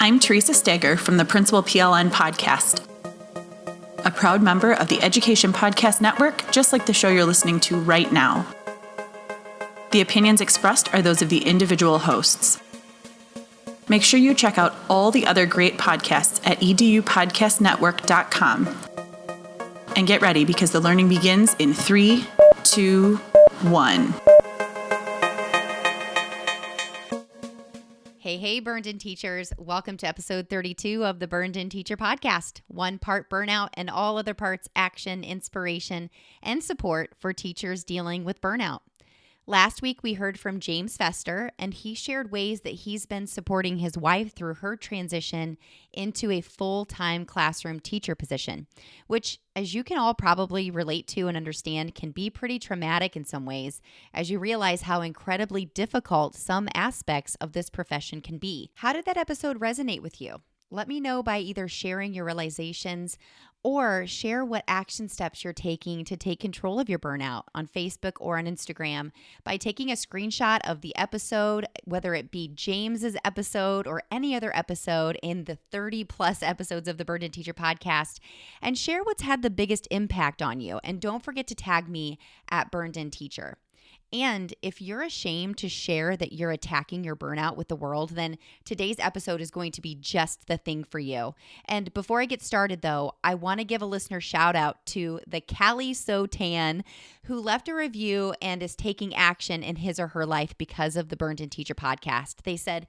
I'm Teresa Stager from the Principal PLN podcast, a proud member of the Education Podcast Network, just like the show you're listening to right now. The opinions expressed are those of the individual hosts. Make sure you check out all the other great podcasts at edupodcastnetwork.com. And get ready because the learning begins in 3, 2, 1. Hey, Burned-In teachers. Welcome to episode 32 of the Burned-In Teacher Podcast. One part burnout and all other parts action, inspiration, and support for teachers dealing with burnout. Last week, we heard from James Fester, and he shared ways that he's been supporting his wife through her transition into a full-time classroom teacher position, which, as you can all probably relate to and understand, can be pretty traumatic in some ways, as you realize how incredibly difficult some aspects of this profession can be. How did that episode resonate with you? Let me know by either sharing your realizations or share what action steps you're taking to take control of your burnout on Facebook or on Instagram by taking a screenshot of the episode, whether it be James's episode or any other episode in the 30 plus episodes of the Burned-In Teacher Podcast, and share what's had the biggest impact on you. And don't forget to tag me at Burned-In Teacher. And if you're ashamed to share that you're attacking your burnout with the world, then today's episode is going to be just the thing for you. And before I get started, though, I want to give a listener shout out to the Callie Sotan, who left a review and is taking action in his or her life because of the Burned-In Teacher Podcast. They said,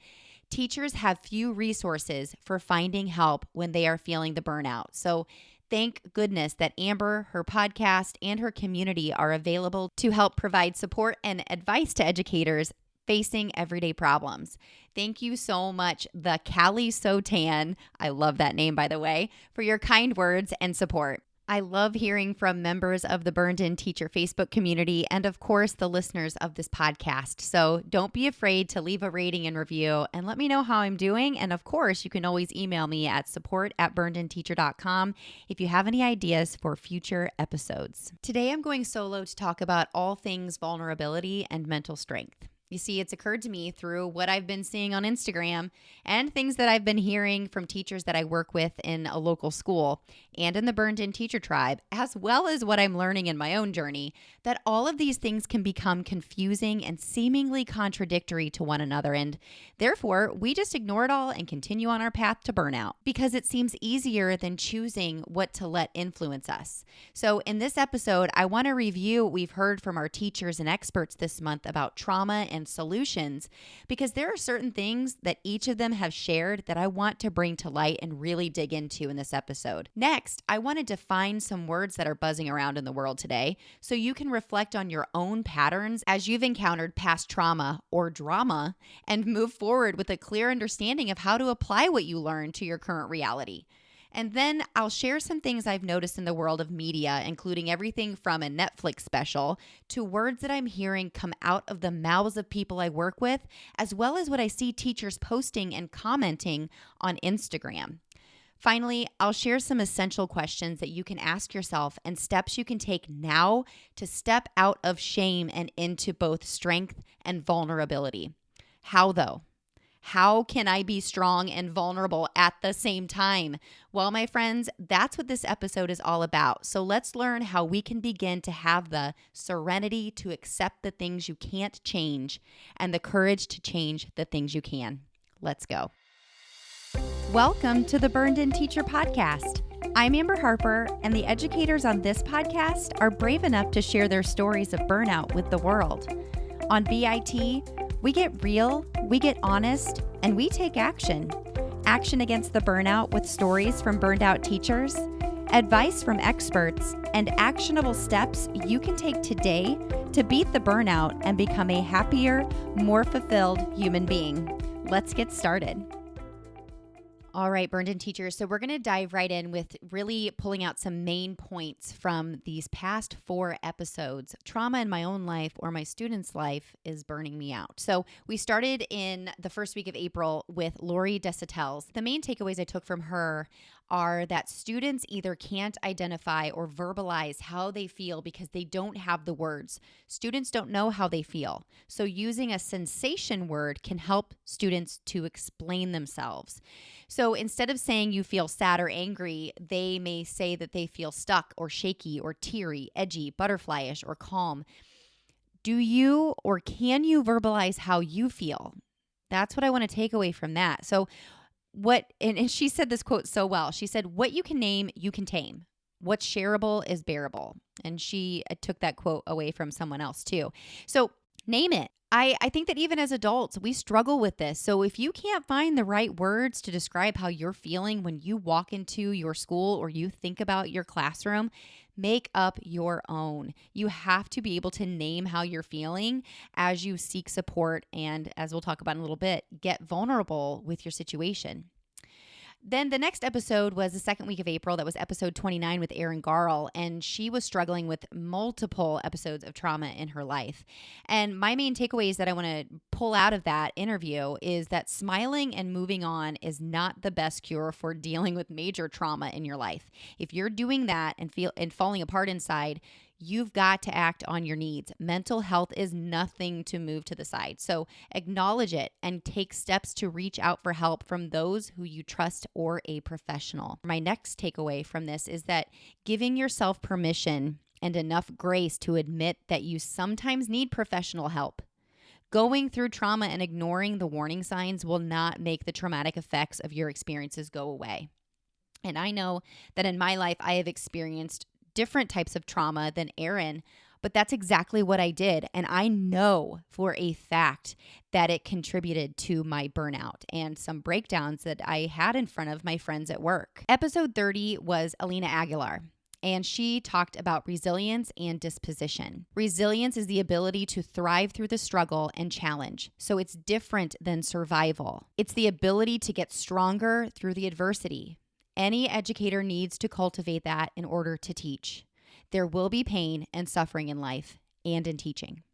teachers have few resources for finding help when they are feeling the burnout. So thank goodness that Amber, her podcast, and her community are available to help provide support and advice to educators facing everyday problems. Thank you so much, the Callie Sotan, I love that name by the way, for your kind words and support. I love hearing from members of the Burned-In Teacher Facebook community and, of course, the listeners of this podcast. So don't be afraid to leave a rating and review and let me know how I'm doing. And, of course, you can always email me at support@burnedinteacher.com if you have any ideas for future episodes. Today, I'm going solo to talk about all things vulnerability and mental strength. You see, it's occurred to me through what I've been seeing on Instagram and things that I've been hearing from teachers that I work with in a local school and in the Burned-In Teacher Tribe, as well as what I'm learning in my own journey, that all of these things can become confusing and seemingly contradictory to one another. And therefore, we just ignore it all and continue on our path to burnout because it seems easier than choosing what to let influence us. So in this episode, I want to review what we've heard from our teachers and experts this month about trauma and solutions, because there are certain things that each of them have shared that I want to bring to light and really dig into in this episode. Next, I want to define some words that are buzzing around in the world today so you can reflect on your own patterns as you've encountered past trauma or drama and move forward with a clear understanding of how to apply what you learned to your current reality. And then I'll share some things I've noticed in the world of media, including everything from a Netflix special to words that I'm hearing come out of the mouths of people I work with, as well as what I see teachers posting and commenting on Instagram. Finally, I'll share some essential questions that you can ask yourself and steps you can take now to step out of shame and into both strength and vulnerability. How though? How can I be strong and vulnerable at the same time? Well, my friends, that's what this episode is all about. So let's learn how we can begin to have the serenity to accept the things you can't change and the courage to change the things you can. Let's go. Welcome to the Burned-In Teacher Podcast. I'm Amber Harper, and the educators on this podcast are brave enough to share their stories of burnout with the world. On BIT, we get real, we get honest, and we take action. Action against the burnout with stories from burned out teachers, advice from experts, and actionable steps you can take today to beat the burnout and become a happier, more fulfilled human being. Let's get started. All right, Burned-In teachers. So we're going to dive right in with really pulling out some main points from these past 4 episodes. Trauma in my own life or my students' life is burning me out. So we started in the first week of April with Lori Desautel's. The main takeaways I took from her are that students either can't identify or verbalize how they feel because they don't have the words. Students don't know how they feel. So using a sensation word can help students to explain themselves. So instead of saying you feel sad or angry, they may say that they feel stuck or shaky or teary, edgy, butterflyish, or calm. Do you or can you verbalize how you feel? That's what I want to take away from that. So and she said this quote so well. She said, "What you can name, you can tame. What's shareable is bearable." And she took that quote away from someone else too. So name it. I think that even as adults, we struggle with this. So if you can't find the right words to describe how you're feeling when you walk into your school or you think about your classroom, make up your own. You have to be able to name how you're feeling as you seek support and, as we'll talk about in a little bit, get vulnerable with your situation. Then the next episode was the second week of April. That was episode 29 with Erin Garl, and she was struggling with multiple episodes of trauma in her life. And my main takeaways that I want to pull out of that interview is that smiling and moving on is not the best cure for dealing with major trauma in your life. If you're doing that and falling apart inside, you've got to act on your needs. Mental health is nothing to move to the side. So acknowledge it and take steps to reach out for help from those who you trust or a professional. My next takeaway from this is that giving yourself permission and enough grace to admit that you sometimes need professional help. Going through trauma and ignoring the warning signs will not make the traumatic effects of your experiences go away. And I know that in my life, I have experienced different types of trauma than Erin, but that's exactly what I did. And I know for a fact that it contributed to my burnout and some breakdowns that I had in front of my friends at work. Episode 30 was Alina Aguilar, and she talked about resilience and disposition. Resilience is the ability to thrive through the struggle and challenge. So it's different than survival. It's the ability to get stronger through the adversity. Any educator needs to cultivate that in order to teach. There will be pain and suffering in life and in teaching.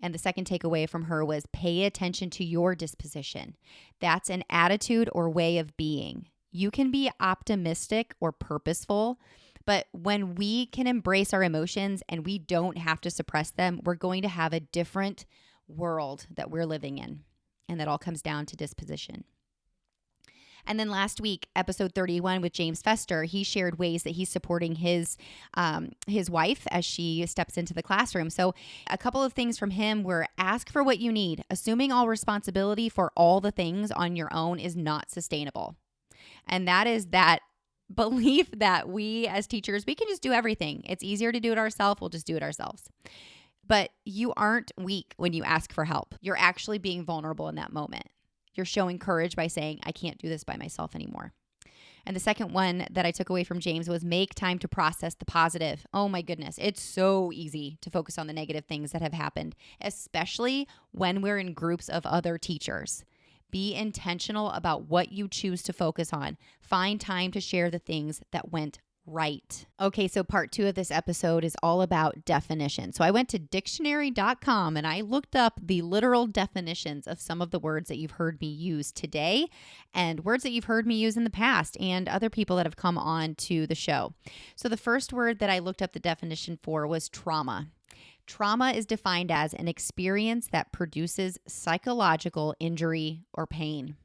And the second takeaway from her was pay attention to your disposition. That's an attitude or way of being. You can be optimistic or purposeful, but when we can embrace our emotions and we don't have to suppress them, we're going to have a different world that we're living in. And that all comes down to disposition. And then last week, episode 31 with James Fester, he shared ways that he's supporting his wife as she steps into the classroom. So a couple of things from him were ask for what you need. Assuming all responsibility for all the things on your own is not sustainable. And that is that belief that we as teachers, we can just do everything. It's easier to do it ourselves. We'll just do it ourselves. But you aren't weak when you ask for help. You're actually being vulnerable in that moment. You're showing courage by saying, I can't do this by myself anymore. And the second one that I took away from James was make time to process the positive. Oh my goodness. It's so easy to focus on the negative things that have happened, especially when we're in groups of other teachers. Be intentional about what you choose to focus on. Find time to share the things that went right. Okay, so part 2 of this episode is all about definition. So I went to dictionary.com and I looked up the literal definitions of some of the words that you've heard me use today and words that you've heard me use in the past and other people that have come on to the show. So the first word that I looked up the definition for was trauma. Trauma is defined as an experience that produces psychological injury or pain.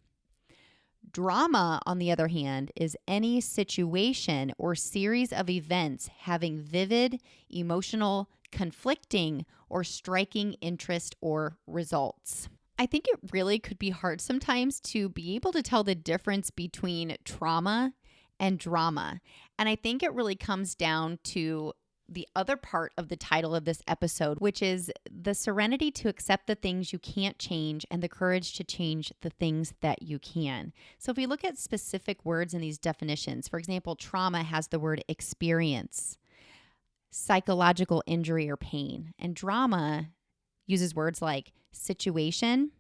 Drama, on the other hand, is any situation or series of events having vivid, emotional, conflicting, or striking interest or results. I think it really could be hard sometimes to be able to tell the difference between trauma and drama. And I think it really comes down to the other part of the title of this episode, which is the serenity to accept the things you can't change and the courage to change the things that you can. So if we look at specific words in these definitions, for example, trauma has the word experience, psychological injury or pain, and drama uses words like situation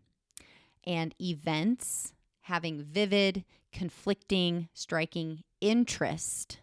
and events having vivid, conflicting, striking interest.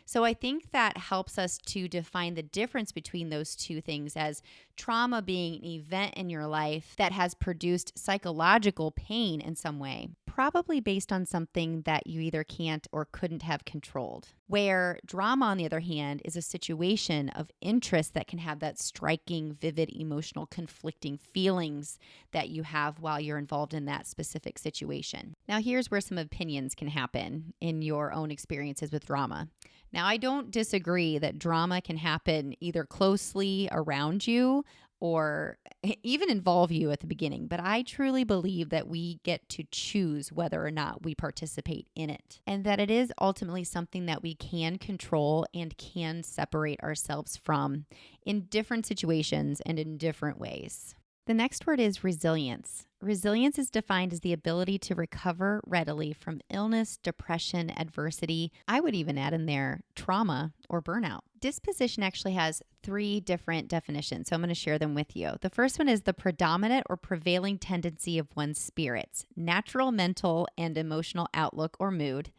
So I think that helps us to define the difference between those two things as trauma being an event in your life that has produced psychological pain in some way. probably based on something that you either can't or couldn't have controlled. Where drama, on the other hand, is a situation of interest that can have that striking, vivid, emotional, conflicting feelings that you have while you're involved in that specific situation. Now, here's where some opinions can happen in your own experiences with drama. Now, I don't disagree that drama can happen either closely around you or even involve you at the beginning, but I truly believe that we get to choose whether or not we participate in it, and that it is ultimately something that we can control and can separate ourselves from in different situations and in different ways. The next word is resilience. Resilience is defined as the ability to recover readily from illness, depression, adversity. I would even add in there trauma or burnout. Disposition actually has 3 different definitions, so I'm going to share them with you. The first one is the predominant or prevailing tendency of one's spirits, natural, mental, and emotional outlook or mood.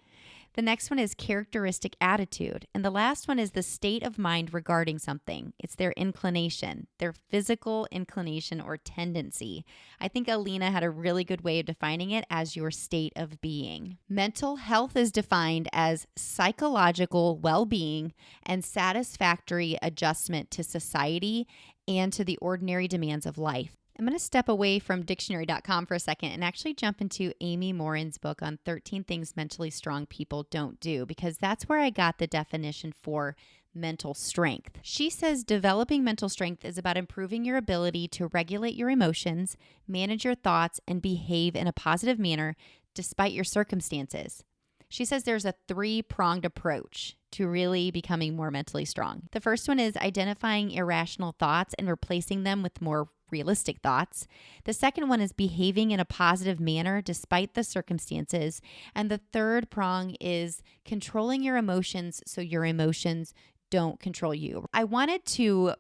The next one is characteristic attitude. And the last one is the state of mind regarding something. It's their inclination, their physical inclination or tendency. I think Alina had a really good way of defining it as your state of being. Mental health is defined as psychological well-being and satisfactory adjustment to society and to the ordinary demands of life. I'm going to step away from dictionary.com for a second and actually jump into Amy Morin's book on 13 things mentally strong people don't do, because that's where I got the definition for mental strength. She says developing mental strength is about improving your ability to regulate your emotions, manage your thoughts, and behave in a positive manner despite your circumstances. She says there's a 3-pronged approach to really becoming more mentally strong. The first one is identifying irrational thoughts and replacing them with more realistic thoughts. The second one is behaving in a positive manner despite the circumstances. And the third prong is controlling your emotions so your emotions don't control you. I wanted to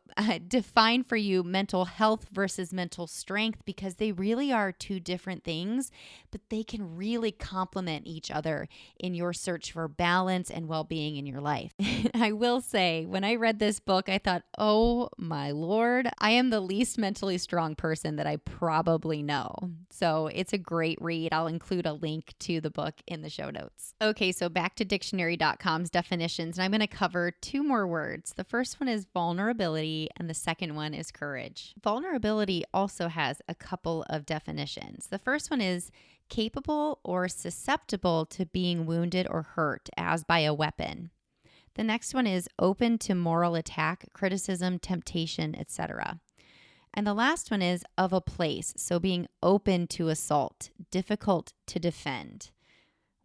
define for you mental health versus mental strength because they really are 2 different things, but they can really complement each other in your search for balance and well-being in your life. I will say, when I read this book, I thought, oh my Lord, I am the least mentally strong person that I probably know. So it's a great read. I'll include a link to the book in the show notes. Okay, so back to dictionary.com's definitions, and I'm going to cover 2 more words. The first one is vulnerability, and the second one is courage. Vulnerability also has a couple of definitions. The first one is capable or susceptible to being wounded or hurt as by a weapon. The next one is open to moral attack, criticism, temptation, etc. And the last one is of a place, so being open to assault, difficult to defend.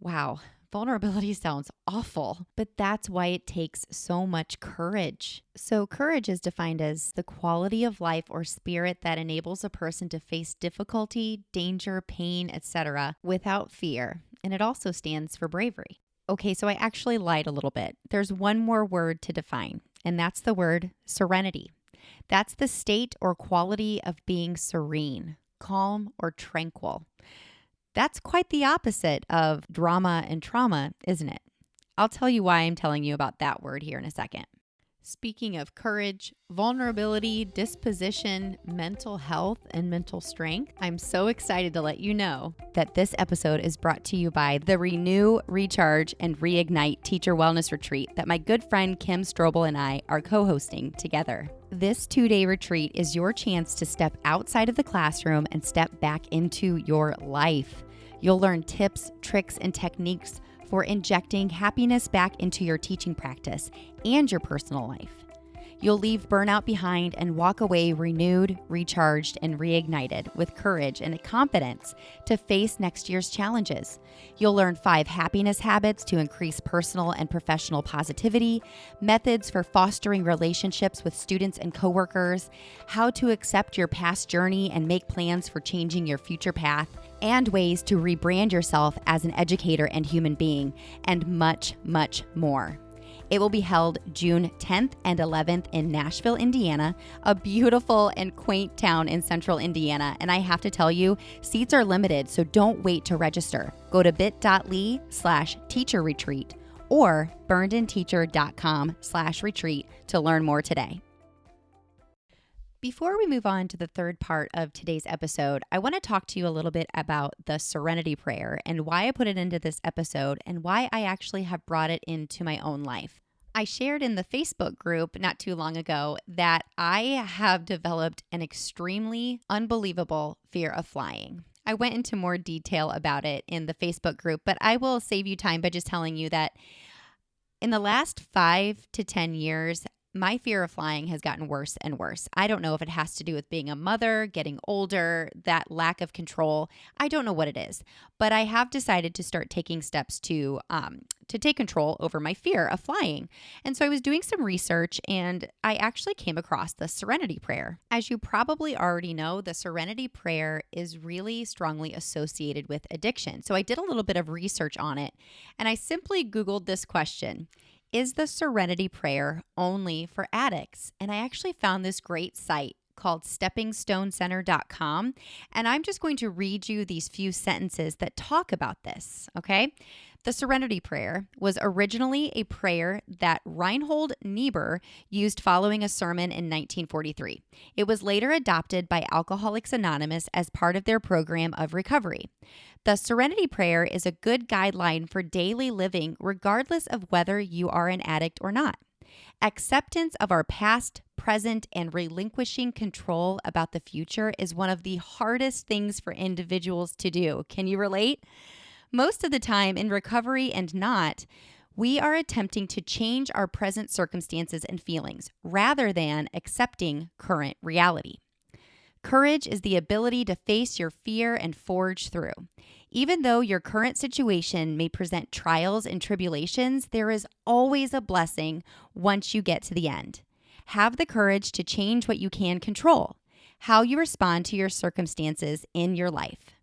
Wow. Vulnerability sounds awful, but that's why it takes so much courage. So courage is defined as the quality of life or spirit that enables a person to face difficulty, danger, pain, etc. without fear. And it also stands for bravery. Okay, so I actually lied a little bit. There's one more word to define, and that's the word serenity. That's the state or quality of being serene, calm, or tranquil. That's quite the opposite of drama and trauma, isn't it? I'll tell you why I'm telling you about that word here in a second. Speaking of courage, vulnerability, disposition, mental health, and mental strength, I'm so excited to let you know that this episode is brought to you by the Renew, Recharge, and Reignite Teacher Wellness Retreat that my good friend Kim Strobel and I are co-hosting together. This 2-day retreat is your chance to step outside of the classroom and step back into your life. You'll learn tips, tricks, and techniques for injecting happiness back into your teaching practice and your personal life. You'll leave burnout behind and walk away renewed, recharged, and reignited with courage and confidence to face next year's challenges. You'll learn 5 happiness habits to increase personal and professional positivity, methods for fostering relationships with students and coworkers, how to accept your past journey and make plans for changing your future path, and ways to rebrand yourself as an educator and human being, and much, much more. It will be held June 10th and 11th in Nashville, Indiana, a beautiful and quaint town in central Indiana. And I have to tell you, seats are limited, so don't wait to register. Go to bit.ly/teacher-retreat or burnedinteacher.com/retreat to learn more today. Before we move on to the third part of today's episode, I want to talk to you a little bit about the Serenity Prayer and why I put it into this episode and why I actually have brought it into my own life. I shared in the Facebook group not too long ago that I have developed an extremely unbelievable fear of flying. I went into more detail about it in the Facebook group, but I will save you time by just telling you that in the last 5 to 10 years, my fear of flying has gotten worse and worse. I don't know if it has to do with being a mother, getting older, that lack of control. I don't know what it is, but I have decided to start taking steps to take control over my fear of flying. And so I was doing some research and I actually came across the Serenity Prayer. As you probably already know, the Serenity Prayer is really strongly associated with addiction. So I did a little bit of research on it and I simply Googled this question: is the Serenity Prayer only for addicts? And I actually found this great site called steppingstoncenter.com. And I'm just going to read you these few sentences that talk about this, okay? The Serenity Prayer was originally a prayer that Reinhold Niebuhr used following a sermon in 1943. It was later adopted by Alcoholics Anonymous as part of their program of recovery. The Serenity Prayer is a good guideline for daily living, regardless of whether you are an addict or not. Acceptance of our past, present, and relinquishing control about the future is one of the hardest things for individuals to do. Can you relate? Most of the time in recovery and not, we are attempting to change our present circumstances and feelings rather than accepting current reality. Courage is the ability to face your fear and forge through. Even though your current situation may present trials and tribulations, there is always a blessing once you get to the end. Have the courage to change what you can control, how you respond to your circumstances in your life.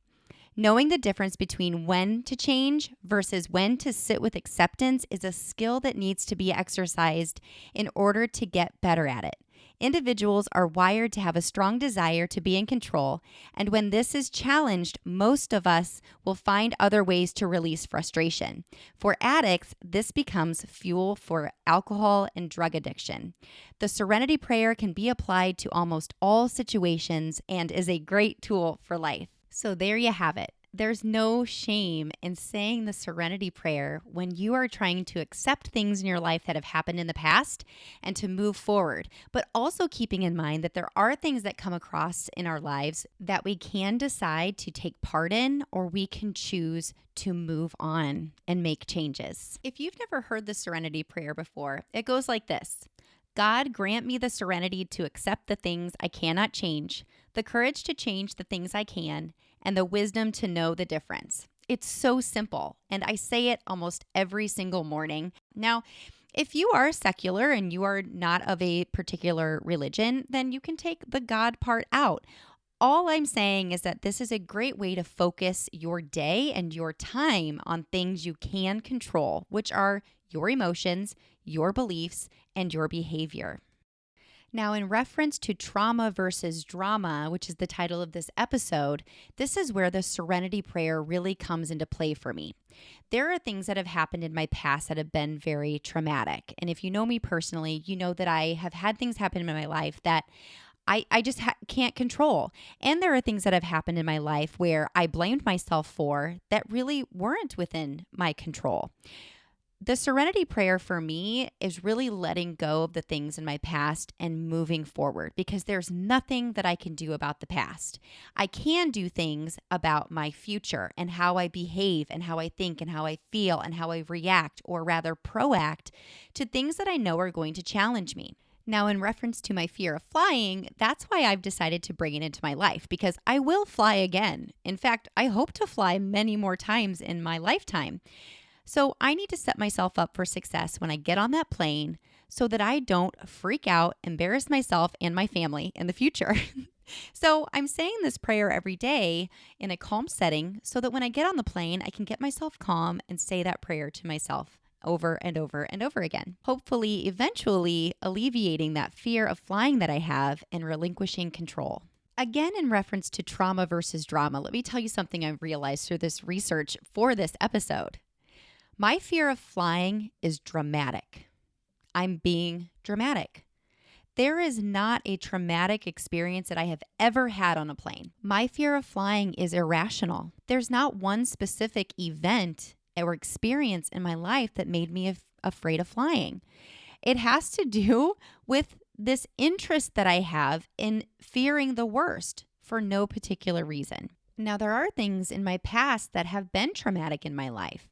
Knowing the difference between when to change versus when to sit with acceptance is a skill that needs to be exercised in order to get better at it. Individuals are wired to have a strong desire to be in control, and when this is challenged, most of us will find other ways to release frustration. For addicts, this becomes fuel for alcohol and drug addiction. The Serenity Prayer can be applied to almost all situations and is a great tool for life. So there you have it. There's no shame in saying the Serenity Prayer when you are trying to accept things in your life that have happened in the past and to move forward, but also keeping in mind that there are things that come across in our lives that we can decide to take part in, or we can choose to move on and make changes. If you've never heard the Serenity Prayer before, it goes like this: God, grant me the serenity to accept the things I cannot change, the courage to change the things I can, and the wisdom to know the difference. It's so simple, and I say it almost every single morning. Now, if you are secular and you are not of a particular religion, then you can take the God part out. All I'm saying is that this is a great way to focus your day and your time on things you can control, which are your emotions, your beliefs, and your behavior. Now, in reference to trauma versus drama, which is the title of this episode, this is where the Serenity Prayer really comes into play for me. There are things that have happened in my past that have been very traumatic. And if you know me personally, you know that I have had things happen in my life that I just can't control. And there are things that have happened in my life where I blamed myself for that really weren't within my control. The Serenity Prayer for me is really letting go of the things in my past and moving forward, because there's nothing that I can do about the past. I can do things about my future and how I behave and how I think and how I feel and how I react, or rather proact, to things that I know are going to challenge me. Now, in reference to my fear of flying, that's why I've decided to bring it into my life, because I will fly again. In fact, I hope to fly many more times in my lifetime. So I need to set myself up for success when I get on that plane so that I don't freak out, embarrass myself and my family in the future. So I'm saying this prayer every day in a calm setting so that when I get on the plane, I can get myself calm and say that prayer to myself over and over and over again, hopefully eventually alleviating that fear of flying that I have and relinquishing control. Again, in reference to trauma versus drama, let me tell you something I've realized through this research for this episode. My fear of flying is dramatic. I'm being dramatic. There is not a traumatic experience that I have ever had on a plane. My fear of flying is irrational. There's not one specific event or experience in my life that made me afraid of flying. It has to do with this interest that I have in fearing the worst for no particular reason. Now, there are things in my past that have been traumatic in my life.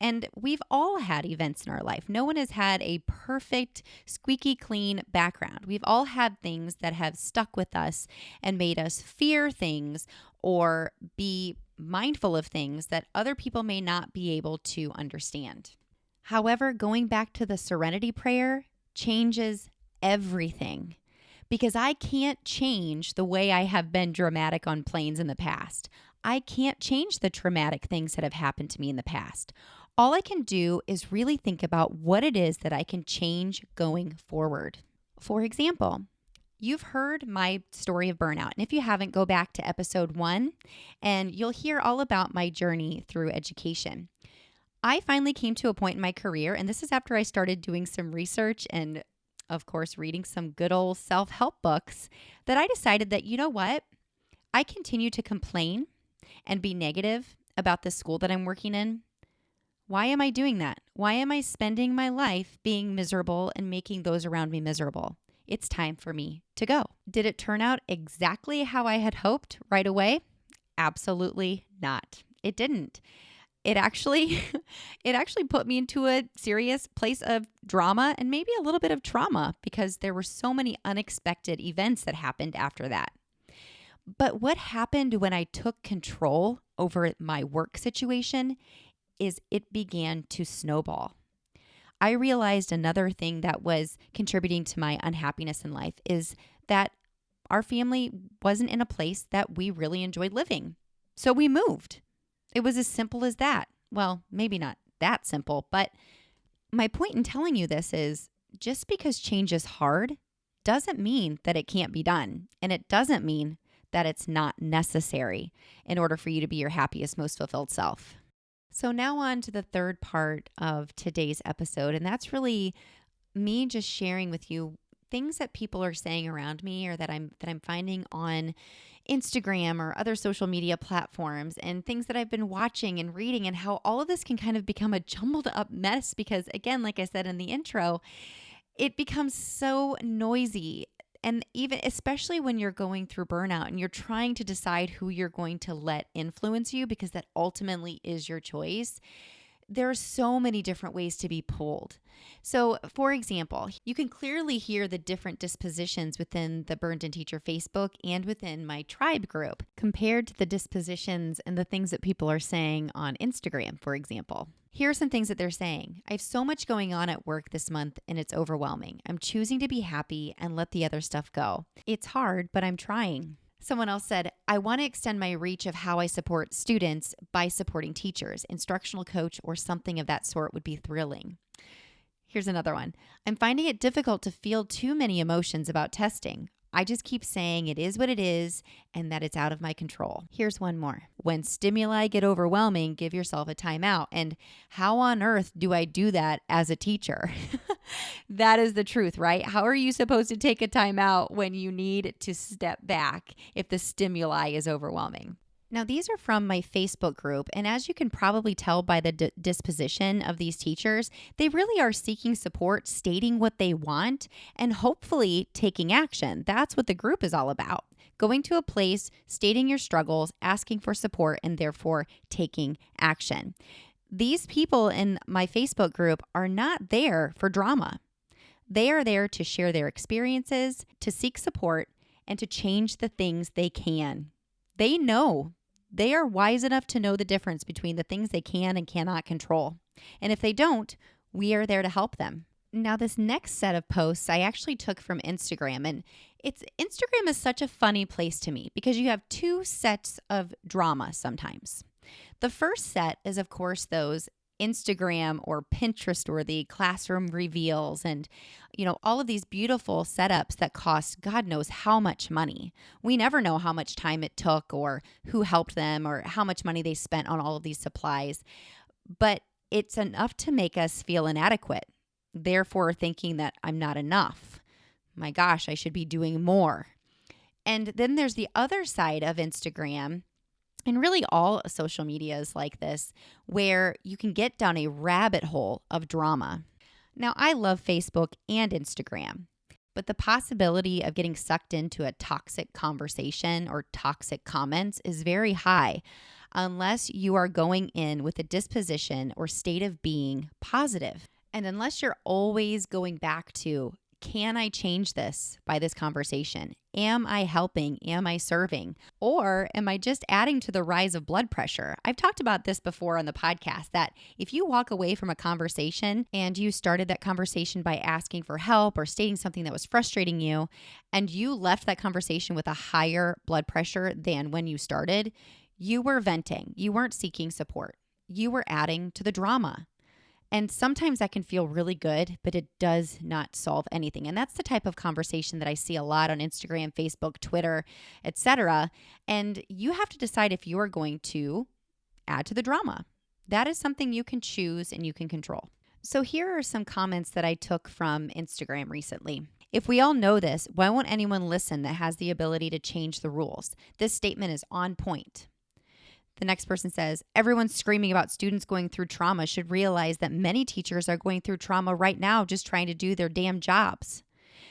And we've all had events in our life. No one has had a perfect, squeaky clean background. We've all had things that have stuck with us and made us fear things or be mindful of things that other people may not be able to understand. However, going back to the Serenity prayer changes everything, because I can't change the way I have been dramatic on planes in the past. I can't change the traumatic things that have happened to me in the past. All I can do is really think about what it is that I can change going forward. For example, you've heard my story of burnout. And if you haven't, go back to episode 1 and you'll hear all about my journey through education. I finally came to a point in my career, and this is after I started doing some research and, of course, reading some good old self-help books, that I decided that, you know what? I continue to complain and be negative about the school that I'm working in. Why am I doing that? Why am I spending my life being miserable and making those around me miserable? It's time for me to go. Did it turn out exactly how I had hoped right away? Absolutely not. It didn't. It actually put me into a serious place of drama and maybe a little bit of trauma, because there were so many unexpected events that happened after that. But what happened when I took control over my work situation is it began to snowball. I realized another thing that was contributing to my unhappiness in life is that our family wasn't in a place that we really enjoyed living. So we moved. It was as simple as that. Well, maybe not that simple, but my point in telling you this is just because change is hard doesn't mean that it can't be done. And it doesn't mean that it's not necessary in order for you to be your happiest, most fulfilled self. So now on to the third part of today's episode, and that's really me just sharing with you things that people are saying around me, or that I'm finding on Instagram or other social media platforms, and things that I've been watching and reading, and how all of this can kind of become a jumbled up mess because, again, like I said in the intro, it becomes so noisy. And even especially when you're going through burnout and you're trying to decide who you're going to let influence you, because that ultimately is your choice, there are so many different ways to be pulled. So, for example, you can clearly hear the different dispositions within the Burned In Teacher Facebook and within my tribe group compared to the dispositions and the things that people are saying on Instagram, for example. Here are some things that they're saying. I have so much going on at work this month and it's overwhelming. I'm choosing to be happy and let the other stuff go. It's hard, but I'm trying. Someone else said, I want to extend my reach of how I support students by supporting teachers. Instructional coach or something of that sort would be thrilling. Here's another one. I'm finding it difficult to feel too many emotions about testing. I just keep saying it is what it is and that it's out of my control. Here's one more. When stimuli get overwhelming, give yourself a timeout. And how on earth do I do that as a teacher? That is the truth, right? How are you supposed to take a timeout when you need to step back if the stimuli is overwhelming? Now, these are from my Facebook group, and as you can probably tell by the disposition of these teachers, they really are seeking support, stating what they want, and hopefully taking action. That's what the group is all about. Going to a place, stating your struggles, asking for support, and therefore taking action. These people in my Facebook group are not there for drama. They are there to share their experiences, to seek support, and to change the things they can. They know. They are wise enough to know the difference between the things they can and cannot control. And if they don't, we are there to help them. Now, this next set of posts I actually took from Instagram, and Instagram is such a funny place to me because you have two sets of drama sometimes. The first set is, of course, those Instagram or Pinterest-worthy classroom reveals and, all of these beautiful setups that cost God knows how much money. We never know how much time it took or who helped them or how much money they spent on all of these supplies. But it's enough to make us feel inadequate, therefore thinking that I'm not enough. my gosh, I should be doing more. And then there's the other side of Instagram, and really all social media is like this, where you can get down a rabbit hole of drama. Now, I love Facebook and Instagram, but the possibility of getting sucked into a toxic conversation or toxic comments is very high unless you are going in with a disposition or state of being positive. And unless you're always going back to, can I change this by this conversation? Am I helping? Am I serving? Or am I just adding to the rise of blood pressure? I've talked about this before on the podcast, that if you walk away from a conversation and you started that conversation by asking for help or stating something that was frustrating you, and you left that conversation with a higher blood pressure than when you started, you were venting. You weren't seeking support. You were adding to the drama. And sometimes that can feel really good, but it does not solve anything. And that's the type of conversation that I see a lot on Instagram, Facebook, Twitter, etc. And you have to decide if you are going to add to the drama. That is something you can choose and you can control. So here are some comments that I took from Instagram recently. If we all know this, why won't anyone listen that has the ability to change the rules? This statement is on point. The next person says, everyone screaming about students going through trauma should realize that many teachers are going through trauma right now just trying to do their damn jobs.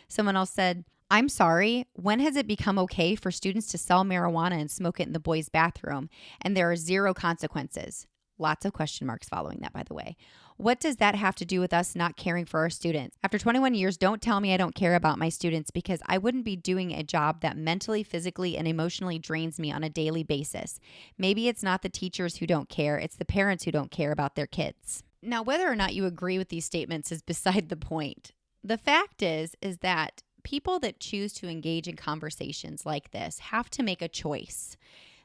Someone else said, I'm sorry, when has it become okay for students to sell marijuana and smoke it in the boys' bathroom and there are zero consequences? Lots of question marks following that, by the way. What does that have to do with us not caring for our students? After 21 years, don't tell me I don't care about my students, because I wouldn't be doing a job that mentally, physically, and emotionally drains me on a daily basis. Maybe it's not the teachers who don't care, it's the parents who don't care about their kids. Now, whether or not you agree with these statements is beside the point. The fact is that people that choose to engage in conversations like this have to make a choice.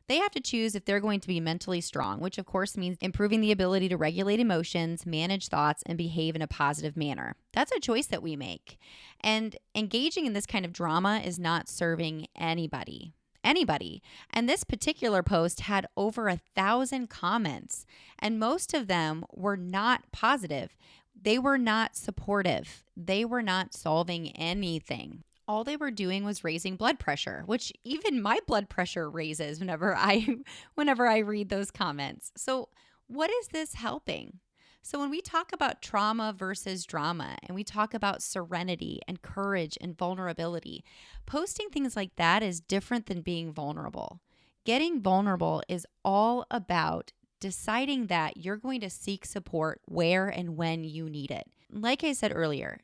They have to choose if they're going to be mentally strong, which of course means improving the ability to regulate emotions, manage thoughts, and behave in a positive manner. That's a choice that we make. And engaging in this kind of drama is not serving anybody. And this particular post had over 1,000 comments, and most of them were not positive. They were not supportive. They were not solving anything. All they were doing was raising blood pressure, which even my blood pressure raises whenever I read those comments. So what is this helping? So when we talk about trauma versus drama, and we talk about serenity and courage and vulnerability, posting things like that is different than being vulnerable. Getting vulnerable is all about deciding that you're going to seek support where and when you need it. Like I said earlier,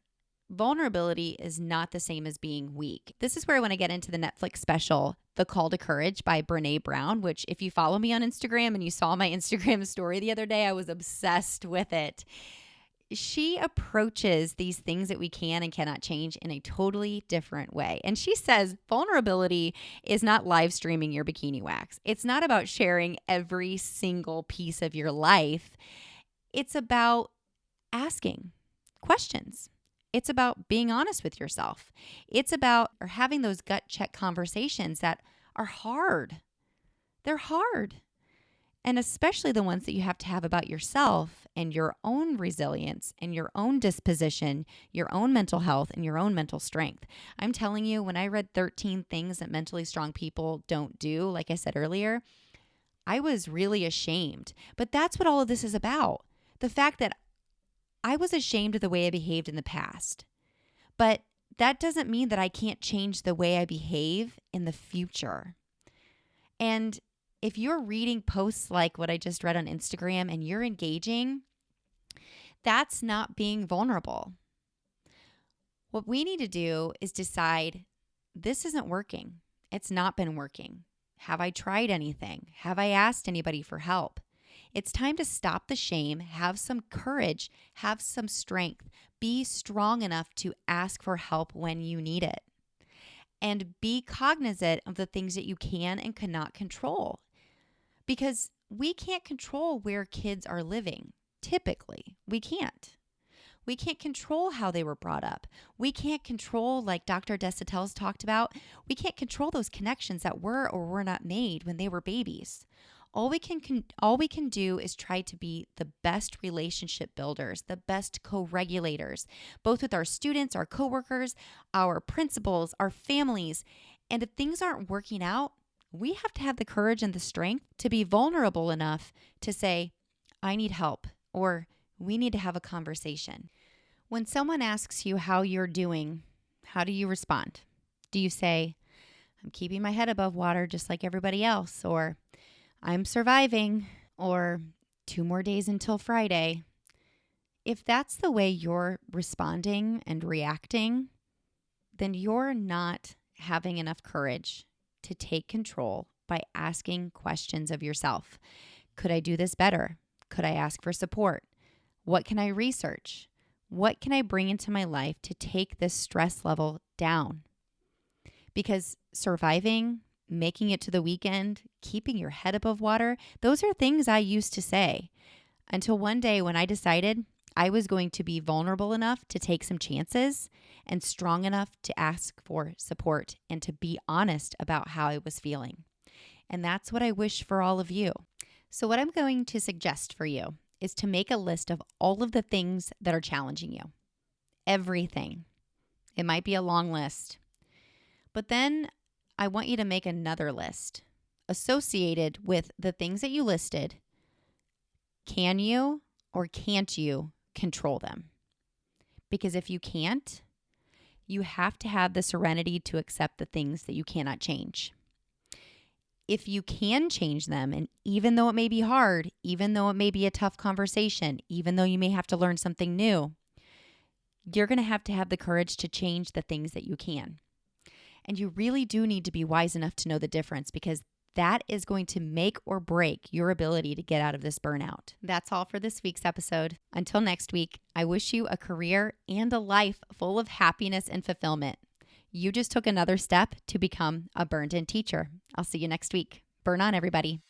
vulnerability is not the same as being weak. This is where I want to get into the Netflix special, The Call to Courage by Brene Brown, which if you follow me on Instagram and you saw my Instagram story the other day, I was obsessed with it. She approaches these things that we can and cannot change in a totally different way. And she says vulnerability is not live streaming your bikini wax. It's not about sharing every single piece of your life. It's about asking questions. It's about being honest with yourself. It's about having those gut check conversations that are hard. They're hard. And especially the ones that you have to have about yourself and your own resilience and your own disposition, your own mental health, and your own mental strength. I'm telling you, when I read 13 things that mentally strong people don't do, like I said earlier, I was really ashamed. But that's what all of this is about. The fact that I was ashamed of the way I behaved in the past, but that doesn't mean that I can't change the way I behave in the future. And if you're reading posts like what I just read on Instagram and you're engaging, that's not being vulnerable. What we need to do is decide, this isn't working. It's not been working. Have I tried anything? Have I asked anybody for help? It's time to stop the shame, have some courage, have some strength, be strong enough to ask for help when you need it, and be cognizant of the things that you can and cannot control. Because we can't control where kids are living. Typically, we can't. We can't control how they were brought up. We can't control, like Dr. Desautel's talked about, we can't control those connections that were or were not made when they were babies. All we can do is try to be the best relationship builders, the best co-regulators, both with our students, our coworkers, our principals, our families. And if things aren't working out, we have to have the courage and the strength to be vulnerable enough to say, I need help, or we need to have a conversation. When someone asks you how you're doing, how do you respond? Do you say, I'm keeping my head above water just like everybody else, or I'm surviving, or 2 more days until Friday? If that's the way you're responding and reacting, then you're not having enough courage to take control by asking questions of yourself. Could I do this better? Could I ask for support? What can I research? What can I bring into my life to take this stress level down? Because surviving, making it to the weekend, keeping your head above water, those are things I used to say until one day when I decided I was going to be vulnerable enough to take some chances and strong enough to ask for support and to be honest about how I was feeling. And that's what I wish for all of you. So what I'm going to suggest for you is to make a list of all of the things that are challenging you. Everything. It might be a long list. But then I want you to make another list associated with the things that you listed. Can you or can't you control them? Because if you can't, you have to have the serenity to accept the things that you cannot change. If you can change them, and even though it may be hard, even though it may be a tough conversation, even though you may have to learn something new, you're going to have the courage to change the things that you can. And you really do need to be wise enough to know the difference, because that is going to make or break your ability to get out of this burnout. That's all for this week's episode. Until next week, I wish you a career and a life full of happiness and fulfillment. You just took another step to become a burned-in teacher. I'll see you next week. Burn on, everybody.